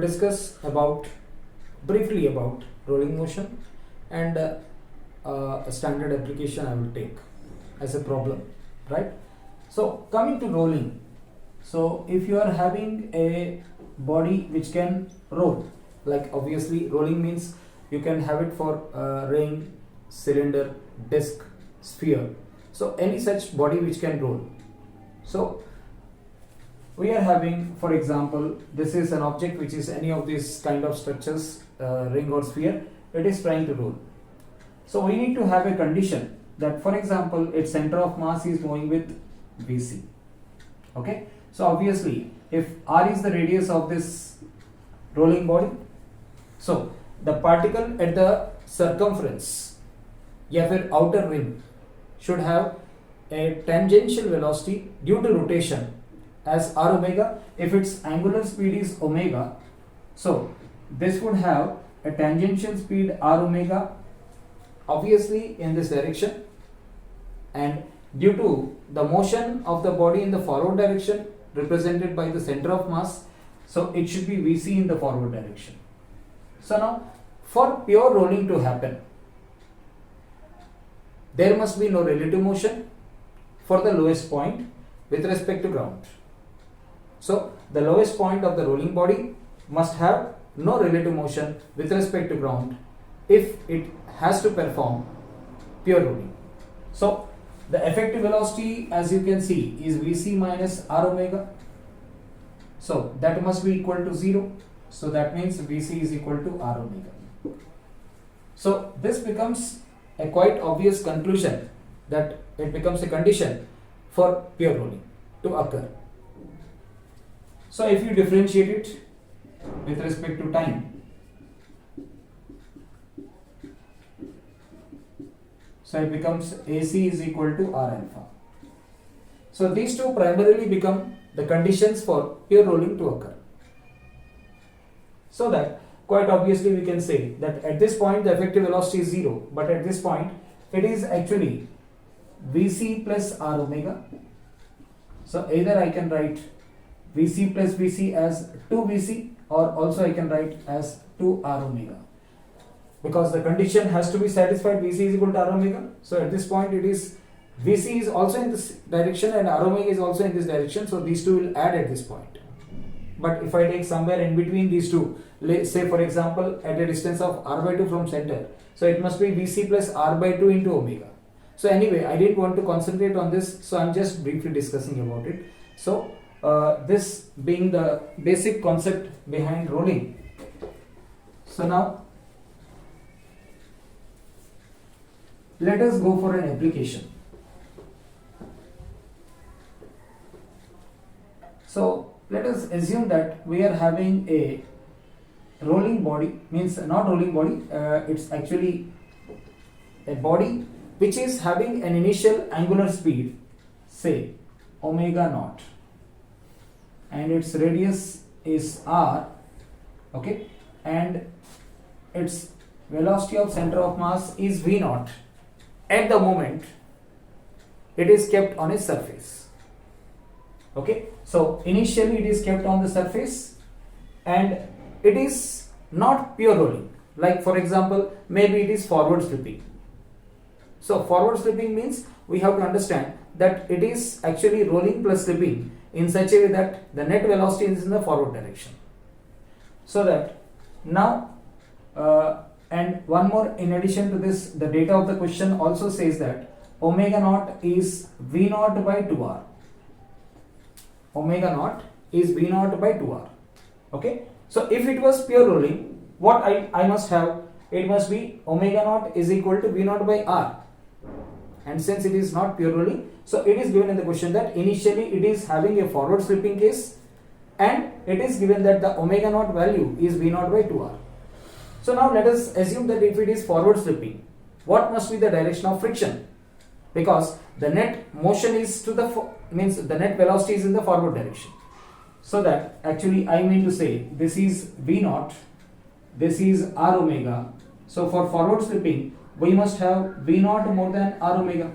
discuss about briefly about rolling motion and a standard application I will take as a problem, right? So coming to rolling, so if you are having a body which can roll, like obviously rolling means you can have it for ring, cylinder, disc, sphere, so any such body which can roll. So we are having, for example, this is an object which is any of these kind of structures, ring or sphere, it is trying to roll. So we need to have a condition that, for example, its center of mass is moving with Vc. Okay, so obviously if r is the radius of this rolling body, so the particle at the circumference, या फिर outer rim, should have a tangential velocity due to rotation as r omega. If its angular speed is omega, so this would have a tangential speed r omega obviously in this direction, and due to the motion of the body in the forward direction represented by the center of mass, so it should be Vc in the forward direction. So now for pure rolling to happen, there must be no relative motion for the lowest point with respect to ground. So the lowest point of the rolling body must have no relative motion with respect to ground if it has to perform pure rolling. So the effective velocity, as you can see, is Vc minus r omega. So that must be equal to 0. So that means Vc is equal to r omega. So this becomes a quite obvious conclusion that it becomes a condition for pure rolling to occur. So if you differentiate it with respect to time, so it becomes AC is equal to R alpha. So these two primarily become the conditions for pure rolling to occur. So that quite obviously we can say that at this point the effective velocity is 0, but at this point it is actually Vc plus R omega. So either I can write Vc plus Vc as 2Vc, or also I can write as 2R omega, because the condition has to be satisfied. Vc is equal to R omega. So at this point it is Vc is also in this direction and R omega is also in this direction. So these two will add at this point. But if I take somewhere in between these two, let's say for example at a distance of r by 2 from center, so it must be Vc plus r by 2 into omega. So anyway, I didn't want to concentrate on this, so I'm just briefly discussing about it. So this being the basic concept behind rolling. So now let us go for an application. So let us assume that we are having a rolling body, means not rolling body, it's actually a body which is having an initial angular speed, say omega naught, and its radius is r, okay, and its velocity of center of mass is v naught at the moment it is kept on its surface. Okay, so initially it is kept on the surface and it is not pure rolling. Like for example, maybe it is forward slipping. So forward slipping means we have to understand that it is actually rolling plus slipping in such a way that the net velocity is in the forward direction. So that now and one more, in addition to this, the data of the question also says that omega naught is v naught by 2r. Omega naught is v naught by 2r. Okay, so if it was pure rolling, what I must have, it must be omega naught is equal to v naught by r. And since it is not pure rolling, so it is given in the question that initially it is having a forward slipping case, and it is given that the omega naught value is v naught by 2r. So now let us assume that if it is forward slipping, what must be the direction of friction? Because the net motion is to the means the net velocity is in the forward direction. So that actually I mean to say this is v naught, this is r omega. So for forward slipping we must have v naught more than r omega.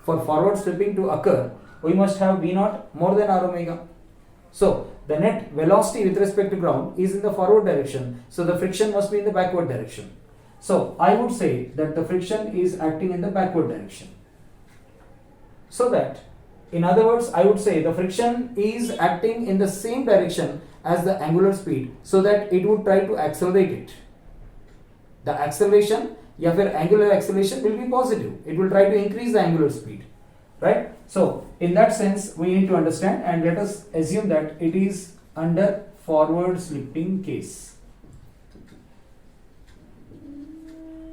For forward slipping to occur, we must have v naught more than r omega. So the net velocity with respect to ground is in the forward direction. So the friction must be in the backward direction. So I would say that the friction is acting in the backward direction. So that, in other words, I would say the friction is acting in the same direction as the angular speed, so that it would try to accelerate it. The acceleration, या फिर angular acceleration will be positive. It will try to increase the angular speed, right? So in that sense, we need to understand, and let us assume that it is under forward slipping case.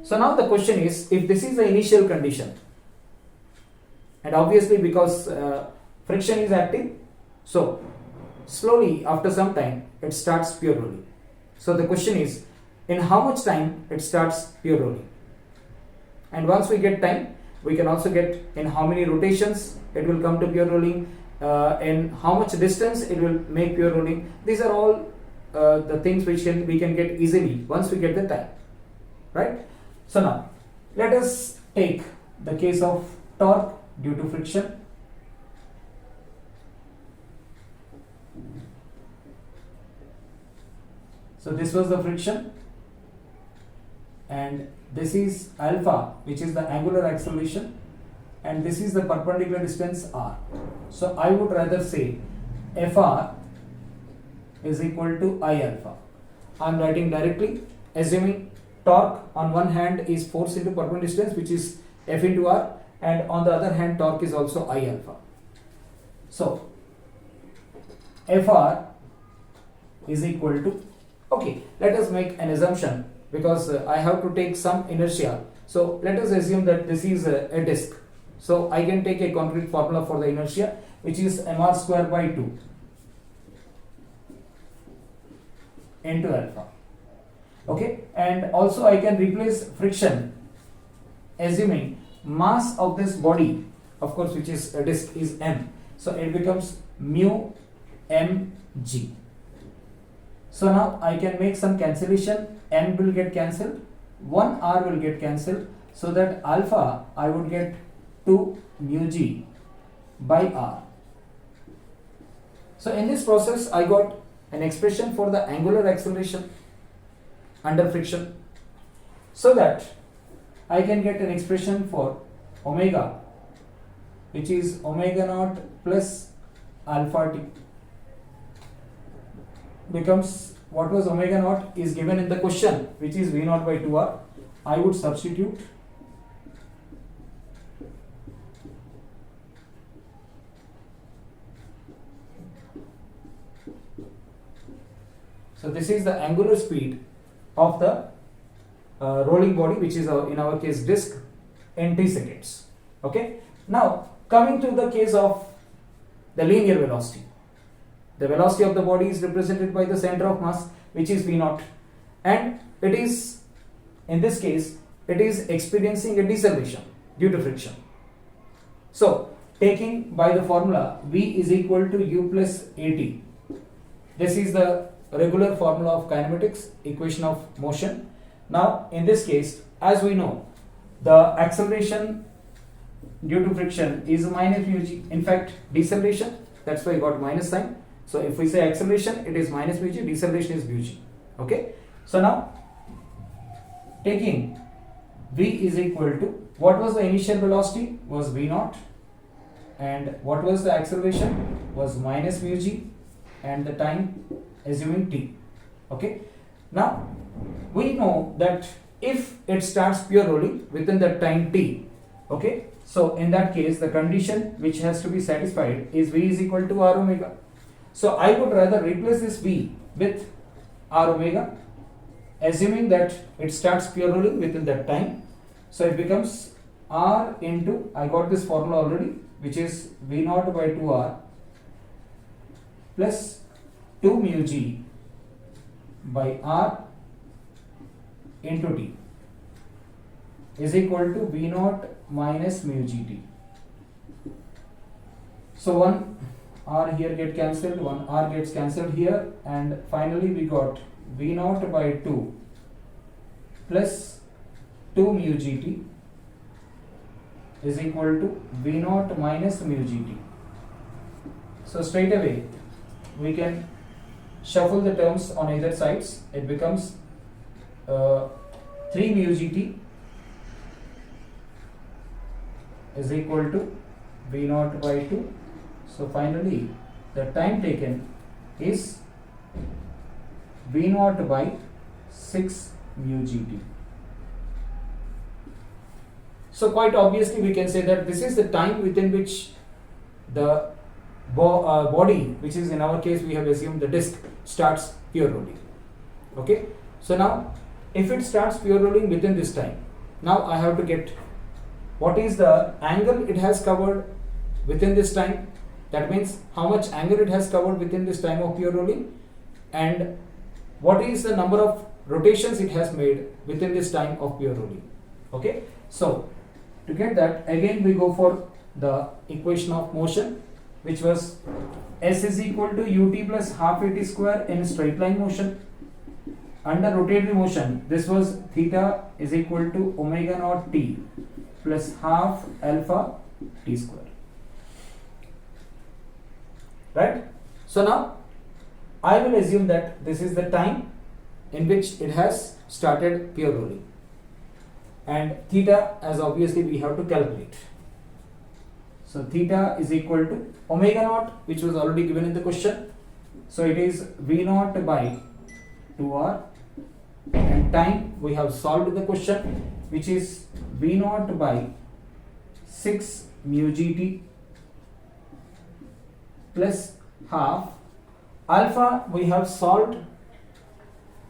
So now the question is, if this is the initial condition, and obviously because friction is acting, so slowly after some time it starts pure rolling. So the question is, in how much time it starts pure rolling? And once we get time, we can also get in how many rotations it will come to pure rolling, in how much distance it will make pure rolling. These are all the things which we can get easily once we get the time, right? So now let us take the case of torque due to friction. So this was the friction, and this is alpha, which is the angular acceleration, and this is the perpendicular distance r. So I would rather say Fr is equal to I alpha. I am writing directly, assuming torque on one hand is force into perpendicular distance, which is F into r, and on the other hand torque is also I alpha. So Fr is equal to, okay, let us make an assumption, because I have to take some inertia. So let us assume that this is a disk. So I can take a concrete formula for the inertia, which is mr square by 2 into alpha. Okay, and also I can replace friction, assuming mass of this body, of course, which is a disk, is m. So it becomes mu mg. So now I can make some cancellation. M will get cancelled, 1 r will get cancelled, so that alpha I would get 2 mu g by r. So in this process I got an expression for the angular acceleration under friction, so that I can get an expression for omega, which is omega naught plus alpha t, becomes, what was omega naught is given in the question, which is v naught by 2r. I would substitute so this is the angular speed of the rolling body, which is in our case disk, in t seconds. Okay, now coming to the case of the linear velocity. The velocity of the body is represented by the center of mass, which is v naught, and it is, in this case, it is experiencing a deceleration due to friction. So taking by the formula v is equal to u plus at. This is the regular formula of kinematics, equation of motion. Now in this case, as we know, the acceleration due to friction is minus mu g. In fact, deceleration, that's why I got minus sign. So if we say acceleration, it is minus mu g, deceleration is mu g. Okay, so now taking v is equal to, what was the initial velocity was v naught, and what was the acceleration was minus mu g, and the time assuming t. Okay, now we know that if it starts pure rolling within the time t, okay, so in that case the condition which has to be satisfied is v is equal to r omega. So I would rather replace this v with r omega, assuming that it starts pure rolling within that time. So it becomes r into, I got this formula already, which is v naught by 2r plus 2 mu g by r into t is equal to v naught minus mu gt. So one r here get cancelled, one r gets cancelled here, and finally we got v naught by 2 plus 2 mu gt is equal to v naught minus mu gt. So straight away we can shuffle the terms on either sides. It becomes 3 mu gt is equal to v naught by 2. So finally the time taken is v naught by 6 mu gt. So quite obviously we can say that this is the time within which the body, which is in our case we have assumed the disk, starts pure rolling. Okay, so now if it starts pure rolling within this time, now I have to get what is the angle it has covered within this time. That means how much angle it has covered within this time of pure rolling, and what is the number of rotations it has made within this time of pure rolling. Okay, so to get that, again we go for the equation of motion, which was S is equal to ut plus half at square in straight line motion. Under rotatory motion, this was theta is equal to omega naught t plus half alpha t square. Right? So now I will assume that this is the time in which it has started pure rolling, and theta, as obviously we have to calculate. So theta is equal to omega naught, which was already given in the question. So it is v naught by 2r, and time we have solved the question, which is v naught by 6 mu gt plus half. Alpha we have solved,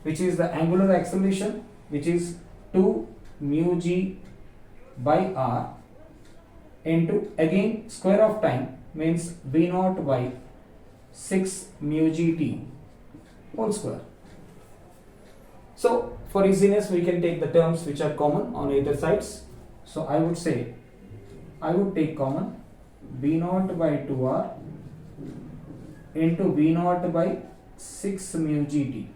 which is the angular acceleration, which is 2 mu g by r into, again square of time means v naught by 6 mu gt whole square. So for easiness we can take the terms which are common on either sides. So I would say, I would take common v naught by 2r into v naught by 6 mu gt.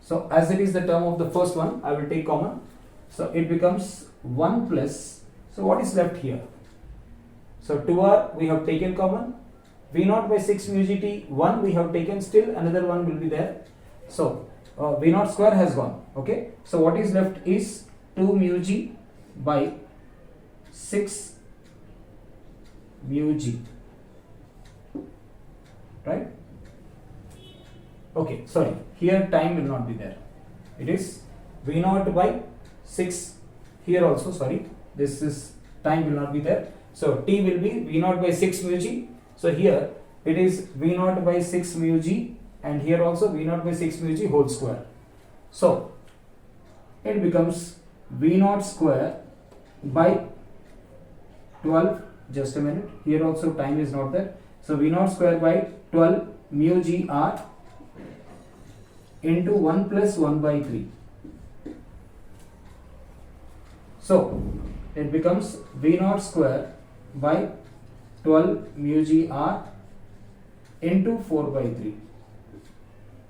So as it is the term of the first one, I will take common. So it becomes 1 plus, so what is left here? So 2r we have taken common, v naught by 6 mu gt, 1 we have taken, still another one will be there. So v naught square has gone. Okay, so what is left is 2 mu g by 6 mu g. Right? Okay, sorry, here time will not be there. It is v naught by 6. Here also, sorry, this is time will not be there. So t will be v naught by 6 mu g. So here it is v naught by 6 mu g, and here also v naught by 6 mu g whole square. So it becomes v naught square by 12. Just a minute, here also time is not there. So v naught square by 12 mu g r into 1 plus 1 by 3. So it becomes v naught square by 12 mu g r into 4 by 3.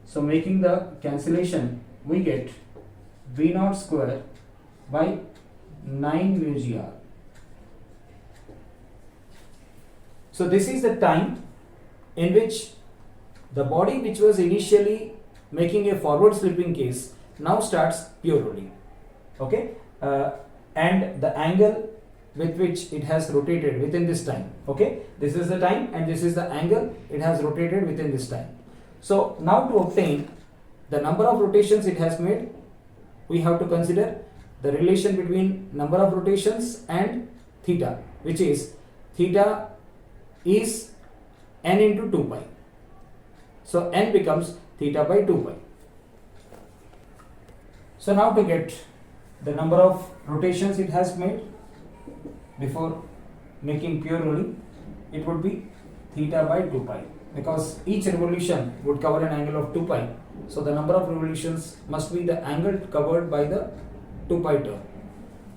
So making the cancellation, we get v naught square by 9 mu g r. So this is the time in which the body, which was initially making a forward slipping case, now starts pure rolling. Okay, and the angle with which it has rotated within this time. Okay, this is the time and this is the angle it has rotated within this time. So now to obtain the number of rotations it has made, we have to consider the relation between number of rotations and theta, which is theta is n into 2 pi. So n becomes theta by 2 pi. So now to get the number of rotations it has made before making pure rolling, it would be theta by 2 pi, because each revolution would cover an angle of 2 pi. So the number of revolutions must be the angle covered by the 2 pi term.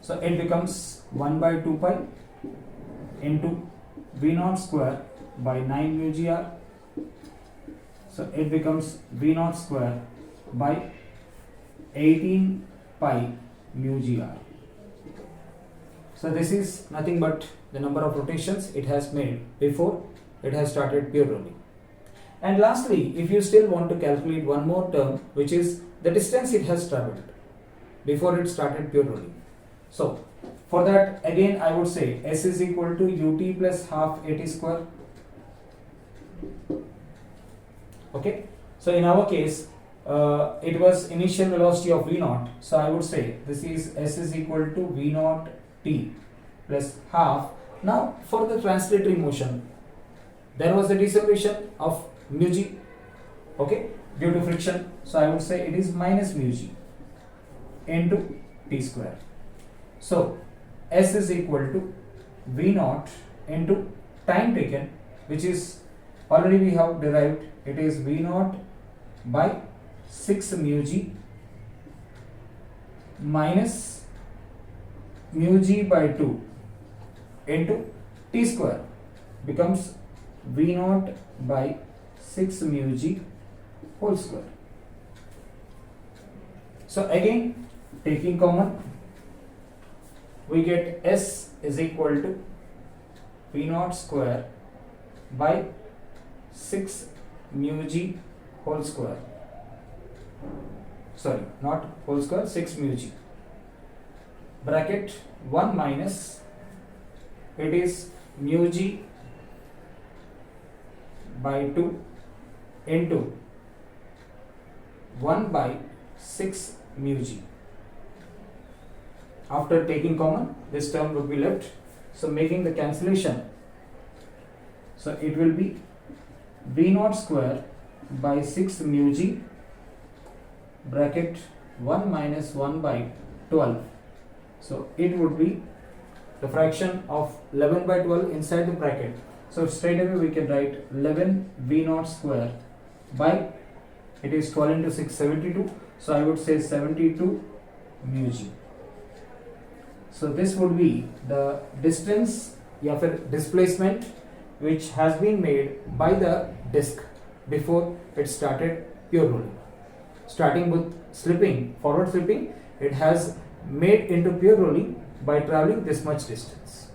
So it becomes 1 by 2 pi into v naught square by 9 mu g r. So it becomes v naught square by 18 pi mu g r. So this is nothing but the number of rotations it has made before it has started pure rolling. And lastly, if you still want to calculate one more term, which is the distance it has traveled before it started pure rolling. So for that, again I would say S is equal to ut plus half at square. Okay, so in our case it was initial velocity of v naught, so I would say this is S is equal to v naught t plus half. Now for the translatory motion, there was a deceleration of mu g, okay, due to friction, so I would say it is minus mu g into t square. So S is equal to v naught into time taken, which is already we have derived, it is v naught by 6 mu g minus mu g by 2 into t square becomes v naught by 6 mu g whole square. So again, taking common, we get S is equal to v naught square by 6 mu g whole square. Sorry, not whole square, 6 mu g. Bracket 1 minus, it is mu g by 2 into 1 by 6 mu g. After taking common, this term would be left, so making the cancellation, so it will be v naught square by 6 mu g bracket 1 minus 1 by 12. So it would be the fraction of 11 by 12 inside the bracket. So straight away we can write 11 v naught square by, it is 12 into 6, 72. So I would say 72 mu g. So this would be the distance, या फिर displacement which has been made by the disk before it started pure rolling. Starting with slipping, forward slipping, it has made into pure rolling by traveling this much distance.